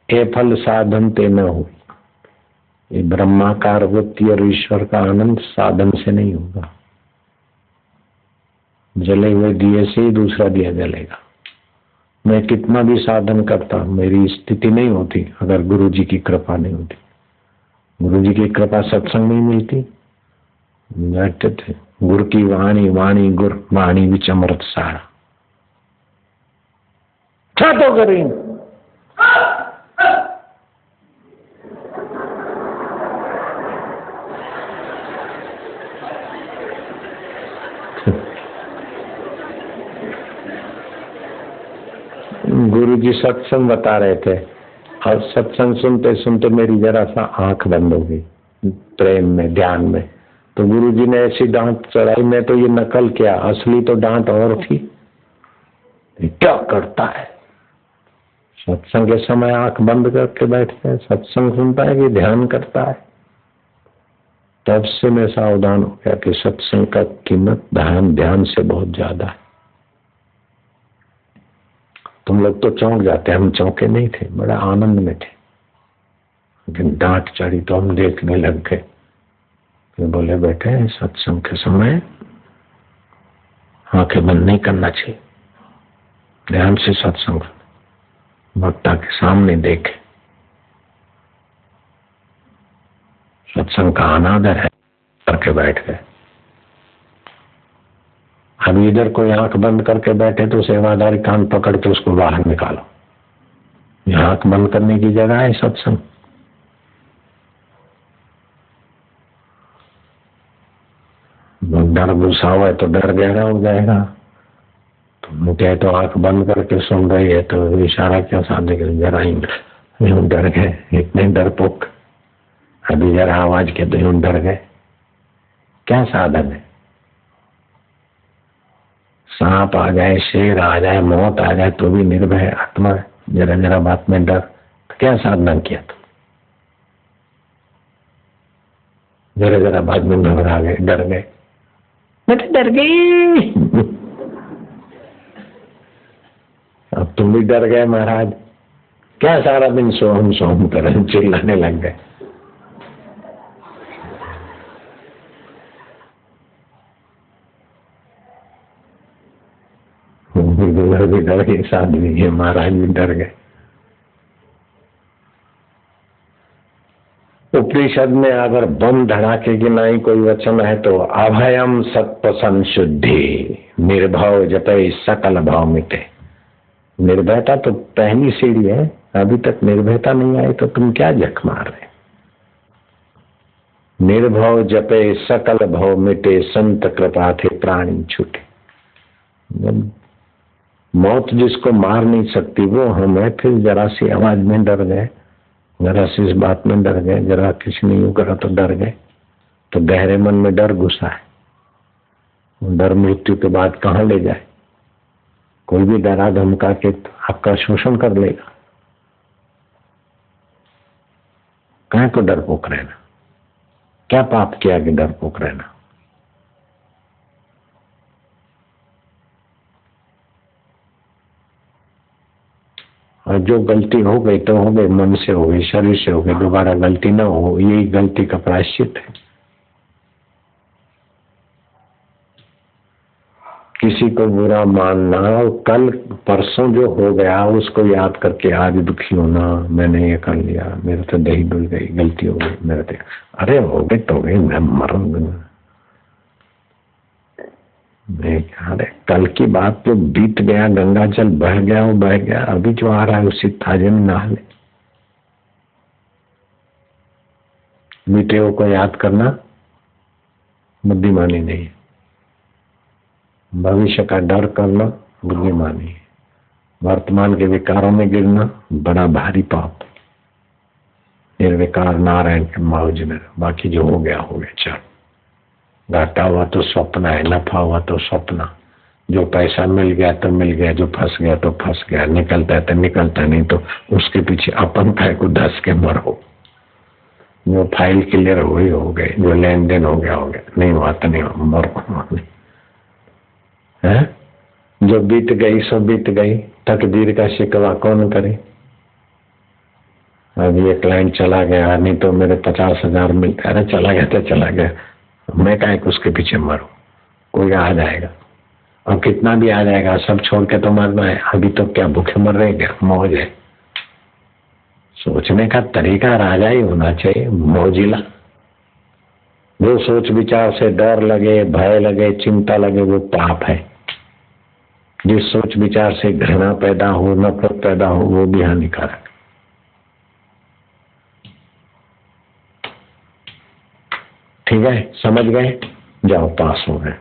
ए फल साधन ते न हो। ये ब्रह्माकार वृत्ति और ईश्वर का आनंद साधन से नहीं होगा। जले हुए दिए से ही दूसरा दिया जलेगा। मैं कितना भी साधन करता, मेरी स्थिति नहीं होती अगर गुरु जी की कृपा नहीं होती। गुरु जी की कृपा सत्संग नहीं मिलती। बैठते थे, गुरु की वाणी वाणी गुर वाणी विच अमृत सारा। क्या तो करें? गुरु जी सत्संग बता रहे थे और सत्संग सुनते सुनते मेरी जरा सा आंख बंद हो गई प्रेम में, ध्यान में। तो गुरु जी ने ऐसी डांट चढ़ाई, मैं तो ये नकल किया, असली तो डांट और थी। क्या करता है? सत्संग के समय आंख बंद करके बैठते हैं, सत्संग सुनता है कि ध्यान करता है? तब से मैं सावधान हो गया कि सत्संग का कीमत ध्यान से बहुत ज्यादा है। तुम लोग तो चौंक जाते, हम चौंके नहीं थे, बड़ा आनंद में थे। लेकिन डांट चढ़ी तो हम देखने लग गए। फिर बोले बेटे सत्संग के समय आंखें बंद नहीं करना चाहिए, ध्यान से सत्संग वक्ता के सामने देखे। सत्संग का अनादर है करके बैठ गए। अभी इधर कोई आंख बंद करके बैठे तो सेवादारी कान पकड़ के उसको बाहर निकालो। यहाँ आंख बंद करने की जगह है सत्संग। डर गुस्सा हुआ है तो डर गहरा हो जाएगा। तुम कहे तो आंख बंद करके सुन रही है तो इशारा क्या साधने के जरा ही डर गए, इतने डरपोक। अभी जरा आवाज के तो यूं डर गए। क्या साधन है? सांप आ जाए, शेर आ जाए, मौत आ जाए तो भी निर्भय आत्मा, जरा जरा बात में डर। तो क्या साधना किया तुम? जरा जरा बात में घबरा गए, डर गए, मैं तो डर गई। अब तुम भी डर गए महाराज। क्या सारा दिन सोहम सोहम कर चिल्लाने लग गए। भी डर गए, साधवी है, महाराज भी डर गए। उपनिषद में अगर बम धड़ाके की नहीं कोई वचन है तो अभयम सत्व संशुद्धि निर्भव जपे सकल भाव मिटे। निर्भयता तो पहली सीढ़ी है। अभी तक निर्भयता नहीं आई तो तुम क्या जख मार रहे? निर्भव जपे सकल भव मिटे संत कृपा थे प्राणी छूटे। जब मौत जिसको मार नहीं सकती वो हम है, फिर जरा सी आवाज में डर गए, जरा सी इस बात में डर गए, जरा किसी ने यूं करा तो डर गए। तो गहरे मन में डर घुसा है। डर मृत्यु के बाद कहाँ ले जाए? कोई भी डरा धमका के आपका शोषण कर लेगा। कहाँ को डरपोक रहना? क्या पाप किया कि डरपोक रहना? और जो गलती हो गई तो हो गई, मन से हो गई, शरीर से हो गई, दोबारा गलती ना हो, यही गलती का प्रायश्चित है। किसी को बुरा मानना और कल परसों जो हो गया उसको याद करके आज दुखी होना, मैंने ये कर लिया, मेरे तो दही डुल गई, गलती हो गई मेरे से। अरे हो गई तो गई, मैं मरूंगा। अरे कल की बात तो बीत गया, गंगा जल बह गया वो बह गया, अभी जो आ रहा है उसी ताजे में नहा ले। बीते को याद करना बुद्धिमानी नहीं, भविष्य का डर करना बुद्धिमानी है, वर्तमान के विकारों में गिरना बड़ा भारी पाप। निर्विकार नारायण के मौज में, बाकी जो हो गया हो गया। चल, घाटा हुआ तो स्वप्न है, नफा हुआ तो स्वप्न। जो पैसा मिल गया तो मिल गया, जो फंस गया तो फंस गया, निकलता है तो निकलता, नहीं तो उसके पीछे अपन काय को धस के मरो। जो फाइल क्लियर हुई हो गए, जो लेन देन हो गया, नहीं हुआ तो नहीं हुआ, मरो। है जो बीत गई सो बीत गई, तकदीर का शिकवा कौन करे? अभी एक क्लाइंट चला गया, नहीं तो मेरे 50,000 मिलते। अरे चला गया तो चला गया, मैं काहे को उसके पीछे मरूं, कोई आ जाएगा और कितना भी आ जाएगा, सब छोड़ के तो मरना है। अभी तो क्या भूखे मर रहे, क्या मौज है। सोचने का तरीका राजा ही होना चाहिए, मौजिला। जो सोच विचार से डर लगे, भय लगे, चिंता लगे, वो पाप है। जिस सोच विचार से घृणा पैदा हो, नफरत पैदा हो, वो भी हानिकारक। ठीक है, समझ गए? जाओ, पास हो गए।